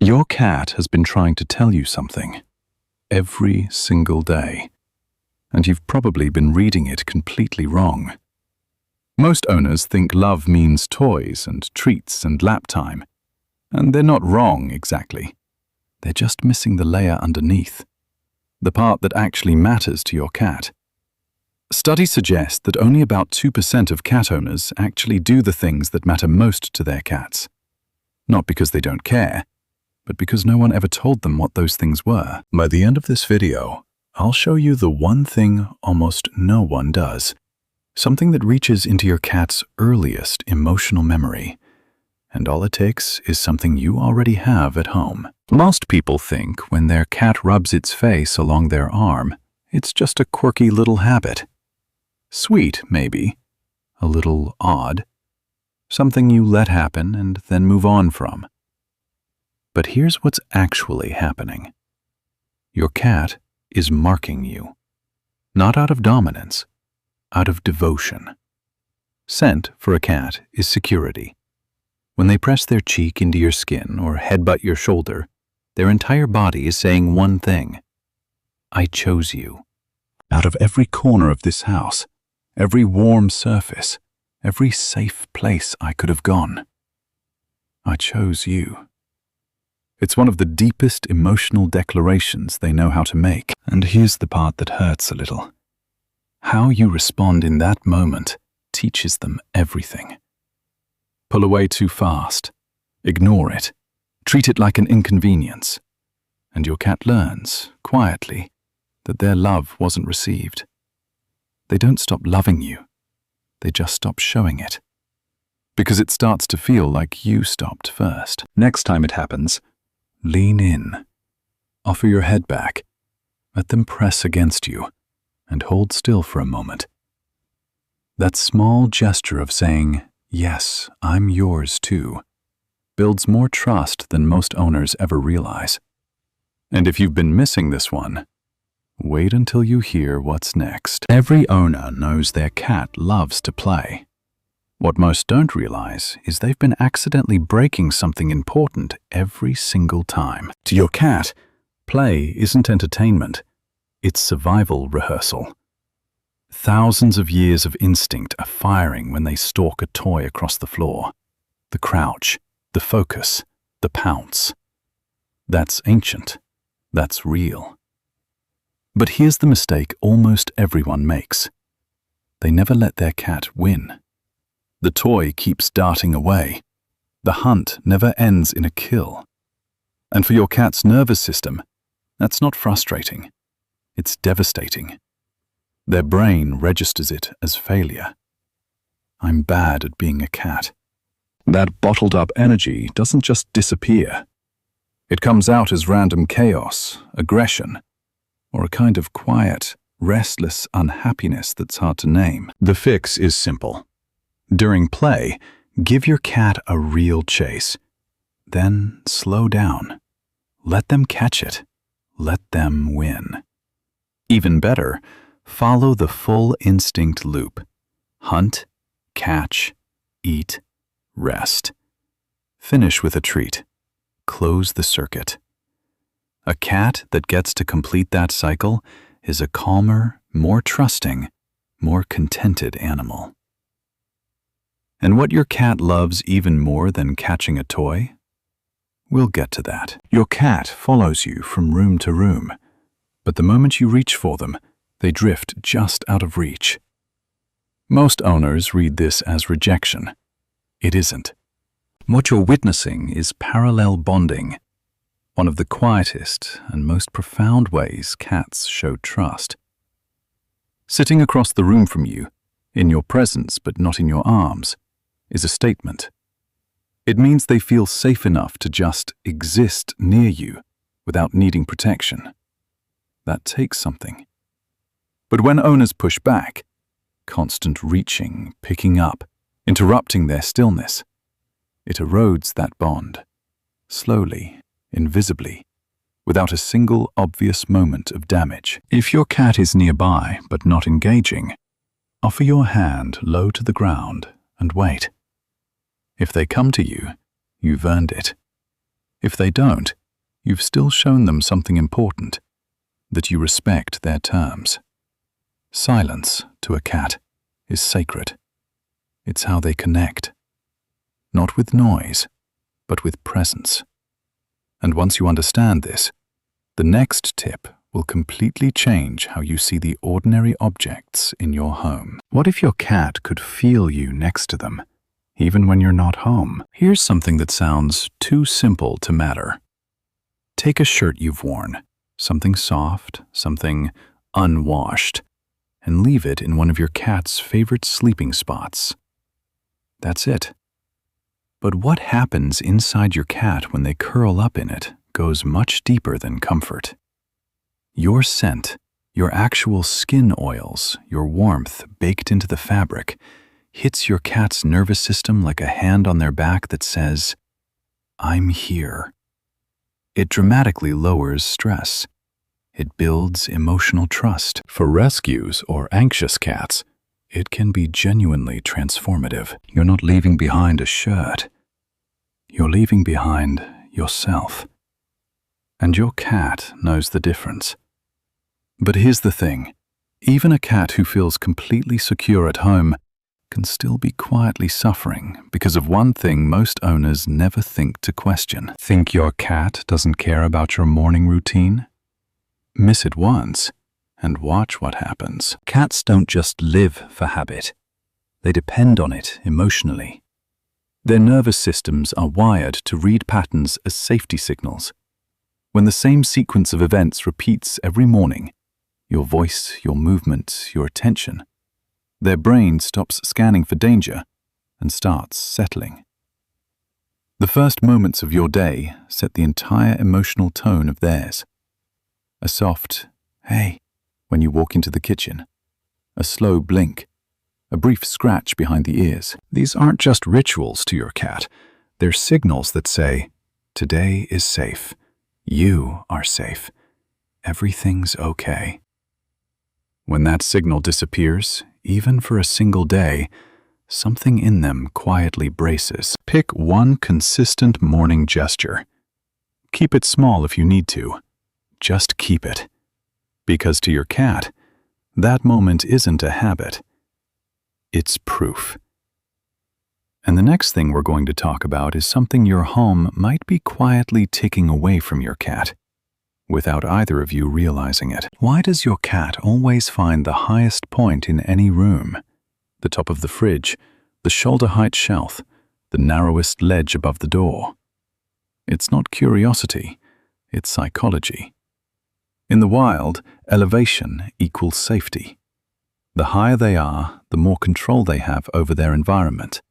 Your cat has been trying to tell you something every single day, and you've probably been reading it completely wrong. Most owners think love means toys and treats and lap time, and they're not wrong exactly. They're just missing the layer underneath, the part that actually matters to your cat. Studies suggest that only about 2% of cat owners actually do the things that matter most to their cats. Not because they don't care, but because no one ever told them what those things were. By the end of this video, I'll show you the one thing almost no one does, something that reaches into your cat's earliest emotional memory. And all it takes is something you already have at home. Most people think when their cat rubs its face along their arm, it's just a quirky little habit. Sweet, maybe. A little odd. Something you let happen and then move on from. But here's what's actually happening. Your cat is marking you. Not out of dominance, out of devotion. Scent for a cat is security. When they press their cheek into your skin or headbutt your shoulder, their entire body is saying one thing: I chose you. Out of every corner of this house, every warm surface, every safe place I could have gone, I chose you. It's one of the deepest emotional declarations they know how to make. And here's the part that hurts a little. How you respond in that moment teaches them everything. Pull away too fast, ignore it, treat it like an inconvenience, and your cat learns, quietly, that their love wasn't received. They don't stop loving you, they just stop showing it. Because it starts to feel like you stopped first. Next time it happens, lean in, offer your head back, let them press against you, and hold still for a moment. That small gesture of saying, yes, I'm yours too, builds more trust than most owners ever realize. And if you've been missing this one, wait until you hear what's next. Every owner knows their cat loves to play. What most don't realize is they've been accidentally breaking something important every single time. To your cat, play isn't entertainment, it's survival rehearsal. Thousands of years of instinct are firing when they stalk a toy across the floor. The crouch, the focus, the pounce. That's ancient. That's real. But here's the mistake almost everyone makes. They never let their cat win. The toy keeps darting away. The hunt never ends in a kill. And for your cat's nervous system, that's not frustrating. It's devastating. Their brain registers it as failure. I'm bad at being a cat. That bottled up energy doesn't just disappear. It comes out as random chaos, aggression, or a kind of quiet, restless unhappiness that's hard to name. The fix is simple. During play, give your cat a real chase. Then slow down. Let them catch it. Let them win. Even better, follow the full instinct loop. Hunt, catch, eat, rest. Finish with a treat. Close the circuit. A cat that gets to complete that cycle is a calmer, more trusting, more contented animal. And what your cat loves even more than catching a toy? We'll get to that. Your cat follows you from room to room, but the moment you reach for them, they drift just out of reach. Most owners read this as rejection. It isn't. What you're witnessing is parallel bonding, one of the quietest and most profound ways cats show trust. Sitting across the room from you, in your presence but not in your arms, is a statement. It means they feel safe enough to just exist near you without needing protection. That takes something. But when owners push back, constant reaching, picking up, interrupting their stillness, it erodes that bond, slowly, invisibly, without a single obvious moment of damage. If your cat is nearby but not engaging, offer your hand low to the ground and wait. If they come to you, you've earned it. If they don't, you've still shown them something important, that you respect their terms. Silence, to a cat, is sacred. It's how they connect. Not with noise, but with presence. And once you understand this, the next tip will completely change how you see the ordinary objects in your home. What if your cat could feel you next to them, even when you're not home? Here's something that sounds too simple to matter. Take a shirt you've worn, something soft, something unwashed, and leave it in one of your cat's favorite sleeping spots. That's it. But what happens inside your cat when they curl up in it goes much deeper than comfort. Your scent, your actual skin oils, your warmth baked into the fabric, hits your cat's nervous system like a hand on their back that says, "I'm here." It dramatically lowers stress. It builds emotional trust. For rescues or anxious cats, it can be genuinely transformative. You're not leaving behind a shirt. You're leaving behind yourself. And your cat knows the difference. But here's the thing. Even a cat who feels completely secure at home can still be quietly suffering because of one thing most owners never think to question. Think your cat doesn't care about your morning routine? Miss it once, and watch what happens. Cats don't just live for habit. They depend on it emotionally. Their nervous systems are wired to read patterns as safety signals. When the same sequence of events repeats every morning, your voice, your movement, your attention, their brain stops scanning for danger and starts settling. The first moments of your day set the entire emotional tone of theirs. A soft, "Hey," when you walk into the kitchen, a slow blink, a brief scratch behind the ears. These aren't just rituals to your cat. They're signals that say, "Today is safe. You are safe. Everything's okay." When that signal disappears, even for a single day, something in them quietly braces. Pick one consistent morning gesture. Keep it small if you need to. Just keep it. Because to your cat, that moment isn't a habit. It's proof. And the next thing we're going to talk about is something your home might be quietly taking away from your cat, without either of you realizing it. Why does your cat always find the highest point in any room? The top of the fridge, the shoulder-height shelf, the narrowest ledge above the door? It's not curiosity, it's psychology. In the wild, elevation equals safety. The higher they are, the more control they have over their environment.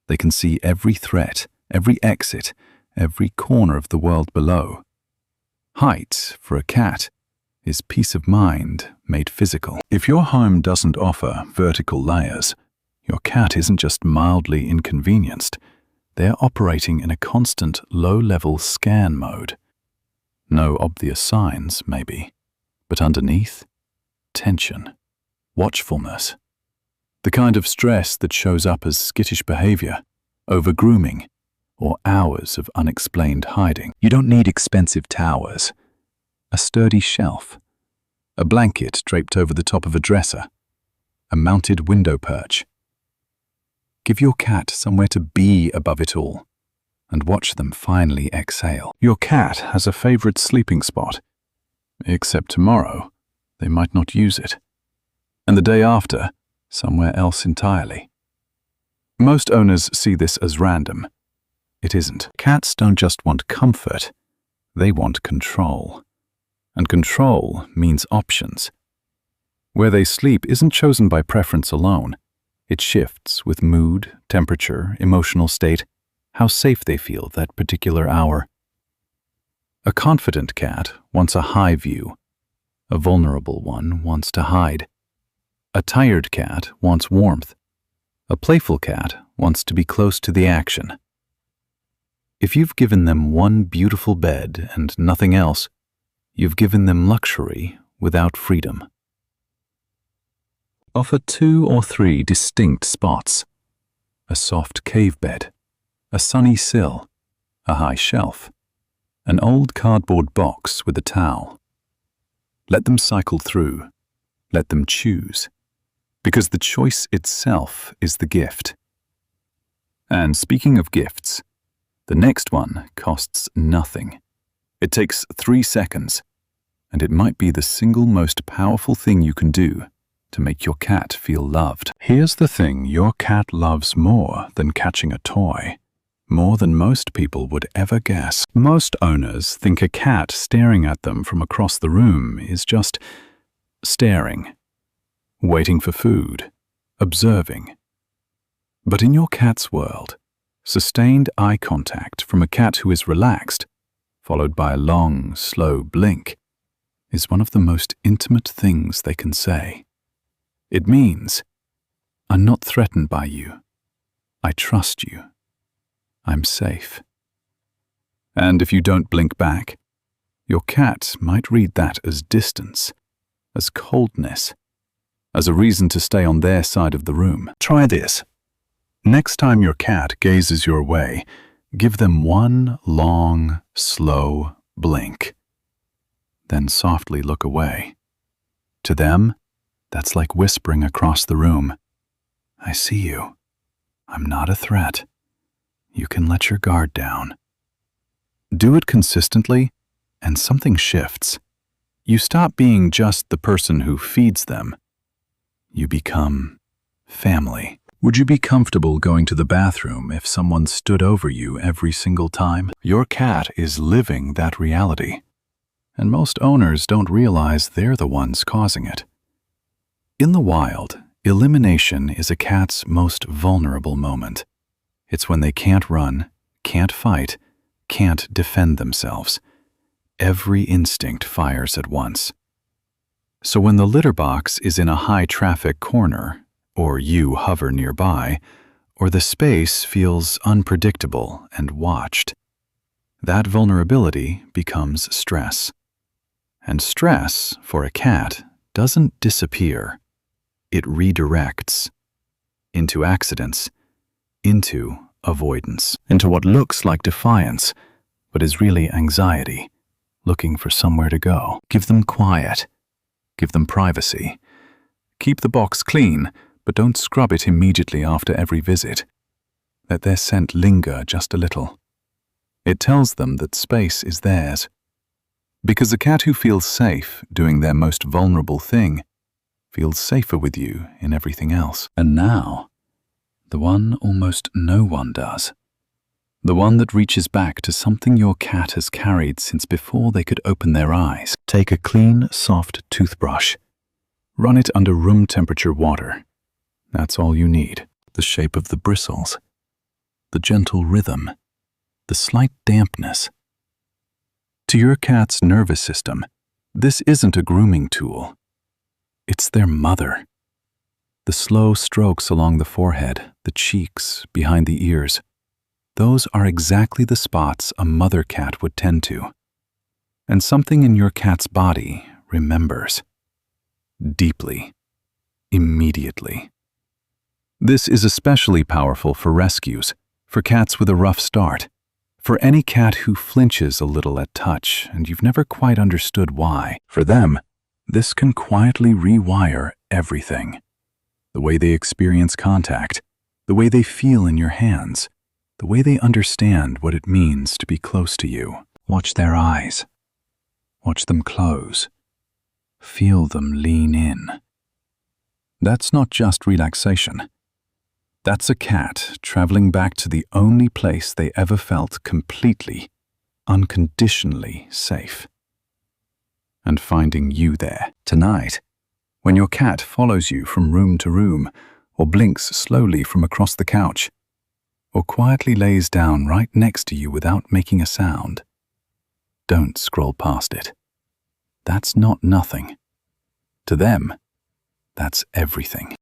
They can see every threat, every exit, every corner of the world below. Height, for a cat, is peace of mind made physical. If your home doesn't offer vertical layers, your cat isn't just mildly inconvenienced. They're operating in a constant low-level scan mode. No obvious signs, maybe, but underneath, tension, watchfulness. The kind of stress that shows up as skittish behavior, over-grooming, or hours of unexplained hiding. You don't need expensive towers. A sturdy shelf, a blanket draped over the top of a dresser, a mounted window perch. Give your cat somewhere to be above it all, and watch them finally exhale. Your cat has a favorite sleeping spot, except tomorrow, they might not use it, and the day after, somewhere else entirely. Most owners see this as random. It isn't. Cats don't just want comfort, they want control. And control means options. Where they sleep isn't chosen by preference alone. It shifts with mood, temperature, emotional state, how safe they feel that particular hour. A confident cat wants a high view. A vulnerable one wants to hide. A tired cat wants warmth. A playful cat wants to be close to the action. If you've given them one beautiful bed and nothing else, you've given them luxury without freedom. Offer 2 or 3 distinct spots. A soft cave bed, a sunny sill, a high shelf, An old cardboard box with a towel. Let them cycle through. Let them choose. Because the choice itself is the gift. And speaking of gifts, the next one costs nothing. It takes 3 seconds, and it might be the single most powerful thing you can do to make your cat feel loved. Here's the thing your cat loves more than catching a toy, more than most people would ever guess. Most owners think a cat staring at them from across the room is just staring, waiting for food, observing. But in your cat's world, sustained eye contact from a cat who is relaxed, followed by a long, slow blink, is one of the most intimate things they can say. It means, I'm not threatened by you. I trust you. I'm safe. And if you don't blink back, your cat might read that as distance, as coldness, as a reason to stay on their side of the room. Try this. Next time your cat gazes your way, give them one long, slow blink. Then softly look away. To them, that's like whispering across the room, I see you. I'm not a threat. You can let your guard down. Do it consistently, and something shifts. You stop being just the person who feeds them. You become family. Would you be comfortable going to the bathroom if someone stood over you every single time? Your cat is living that reality, and most owners don't realize they're the ones causing it. In the wild, elimination is a cat's most vulnerable moment. It's when they can't run, can't fight, can't defend themselves. Every instinct fires at once. So when the litter box is in a high-traffic corner, or you hover nearby, or the space feels unpredictable and watched, that vulnerability becomes stress. And stress, for a cat, doesn't disappear. It redirects into accidents, into avoidance, into what looks like defiance, but is really anxiety, looking for somewhere to go. Give them quiet. Give them privacy. Keep the box clean, but don't scrub it immediately after every visit. Let their scent linger just a little. It tells them that space is theirs. Because a cat who feels safe doing their most vulnerable thing feels safer with you in everything else. And now, the one almost no one does. The one that reaches back to something your cat has carried since before they could open their eyes. Take a clean, soft toothbrush. Run it under room temperature water. That's all you need. The shape of the bristles, the gentle rhythm, the slight dampness. To your cat's nervous system, this isn't a grooming tool. It's their mother. The slow strokes along the forehead, the cheeks, behind the ears, those are exactly the spots a mother cat would tend to. And something in your cat's body remembers. Deeply. Immediately. This is especially powerful for rescues, for cats with a rough start, for any cat who flinches a little at touch and you've never quite understood why. For them, this can quietly rewire everything. The way they experience contact, the way they feel in your hands, the way they understand what it means to be close to you. Watch their eyes. Watch them close. Feel them lean in. That's not just relaxation. That's a cat traveling back to the only place they ever felt completely, unconditionally safe. And finding you there. Tonight, when your cat follows you from room to room, or blinks slowly from across the couch, or quietly lays down right next to you without making a sound, don't scroll past it. That's not nothing. To them, that's everything.